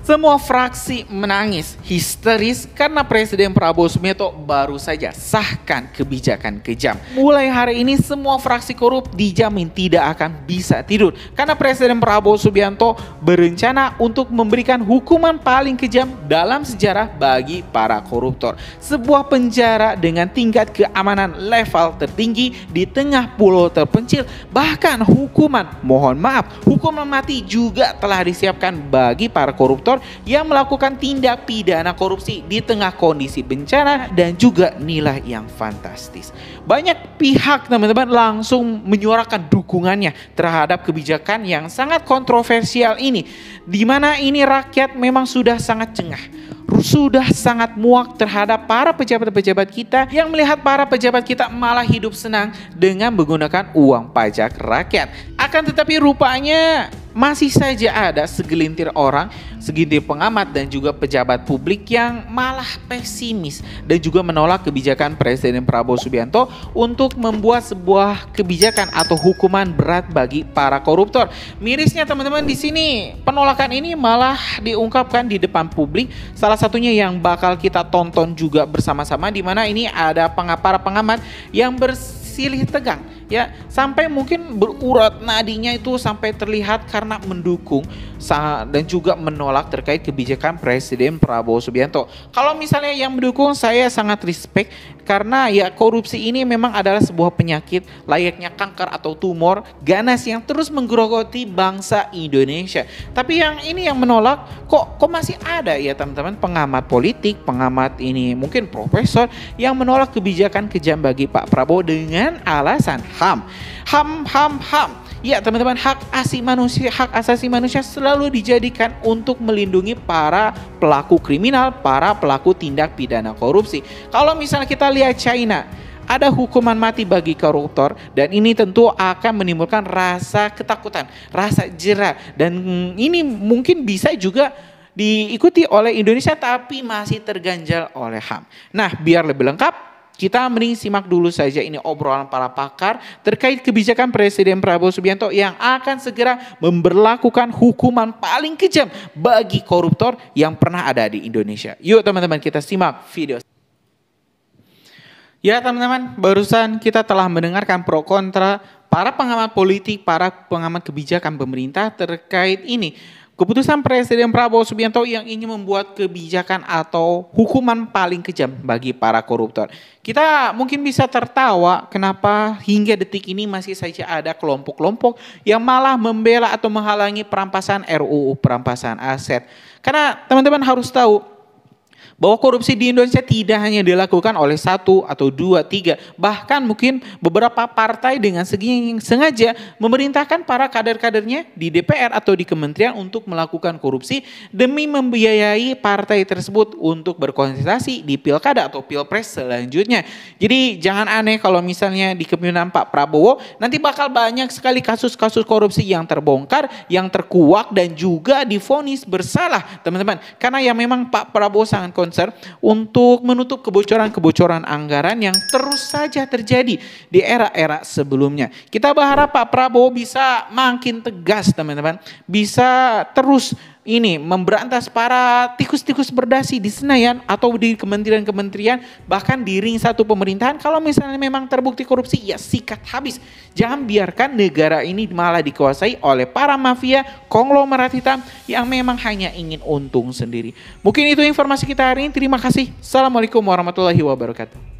Semua fraksi menangis histeris karena Presiden Prabowo Subianto baru saja sahkan kebijakan kejam. Mulai hari ini semua fraksi korup dijamin tidak akan bisa tidur karena Presiden Prabowo Subianto berencana untuk memberikan hukuman paling kejam dalam sejarah bagi para koruptor. Sebuah penjara dengan tingkat keamanan level tertinggi di tengah pulau terpencil, bahkan hukuman mati juga telah disiapkan bagi para koruptor yang melakukan tindak pidana korupsi di tengah kondisi bencana dan juga nilai yang fantastis. Banyak pihak teman-teman langsung menyuarakan dukungannya terhadap kebijakan yang sangat kontroversial ini, di mana ini rakyat memang sudah sangat cengah, sudah sangat muak terhadap para pejabat-pejabat kita yang melihat para pejabat kita malah hidup senang dengan menggunakan uang pajak rakyat. Akan tetapi rupanya masih saja ada segelintir orang, segelintir pengamat dan juga pejabat publik yang malah pesimis dan juga menolak kebijakan Presiden Prabowo Subianto untuk membuat sebuah kebijakan atau hukuman berat bagi para koruptor. Mirisnya teman-teman, di sini penolakan ini malah diungkapkan di depan publik. Salah satunya yang bakal kita tonton juga bersama-sama, di mana ini ada para pengamat yang bersilih tegang ya, sampai mungkin berurat nadinya itu sampai terlihat karena mendukung dan juga menolak terkait kebijakan Presiden Prabowo Subianto. Kalau misalnya yang mendukung, saya sangat respect karena ya korupsi ini memang adalah sebuah penyakit layaknya kanker atau tumor ganas yang terus menggerogoti bangsa Indonesia. Tapi yang ini yang menolak kok masih ada ya teman-teman, pengamat politik, pengamat ini mungkin profesor yang menolak kebijakan kejam bagi Pak Prabowo dengan alasan HAM. Ya teman-teman, hak asasi manusia selalu dijadikan untuk melindungi para pelaku kriminal, para pelaku tindak pidana korupsi. Kalau misalnya kita lihat China, ada hukuman mati bagi koruptor dan ini tentu akan menimbulkan rasa ketakutan, rasa jera, dan ini mungkin bisa juga diikuti oleh Indonesia tapi masih terganjal oleh HAM. Nah, biar lebih lengkap, kita mending simak dulu saja ini obrolan para pakar terkait kebijakan Presiden Prabowo Subianto yang akan segera memberlakukan hukuman paling kejam bagi koruptor yang pernah ada di Indonesia. Yuk teman-teman, kita simak video. Ya teman-teman, barusan kita telah mendengarkan pro kontra para pengamat politik, para pengamat kebijakan pemerintah terkait ini. Keputusan Presiden Prabowo Subianto yang ingin membuat kebijakan atau hukuman paling kejam bagi para koruptor. Kita mungkin bisa tertawa kenapa hingga detik ini masih saja ada kelompok-kelompok yang malah membela atau menghalangi perampasan RUU perampasan aset. Karena teman-teman harus tahu bahwa korupsi di Indonesia tidak hanya dilakukan oleh 1 atau 2, 3, bahkan mungkin beberapa partai dengan sengaja memerintahkan para kader-kadernya di DPR atau di kementerian untuk melakukan korupsi demi membiayai partai tersebut untuk berkontestasi di pilkada atau pilpres selanjutnya. Jadi jangan aneh kalau misalnya di kepemimpinan Pak Prabowo nanti bakal banyak sekali kasus-kasus korupsi yang terbongkar, yang terkuak dan juga divonis bersalah teman-teman. Karena ya memang Pak Prabowo sangat untuk menutup kebocoran-kebocoran anggaran yang terus saja terjadi di era-era sebelumnya. Kita berharap Pak Prabowo bisa makin tegas teman-teman, bisa terus ini memberantas para tikus-tikus berdasi di Senayan atau di kementerian-kementerian, bahkan di ring satu pemerintahan. Kalau misalnya memang terbukti korupsi, ya sikat habis. Jangan biarkan negara ini malah dikuasai oleh para mafia konglomerat hitam yang memang hanya ingin untung sendiri. Mungkin itu informasi kita hari ini. Terima kasih. Assalamualaikum warahmatullahi wabarakatuh.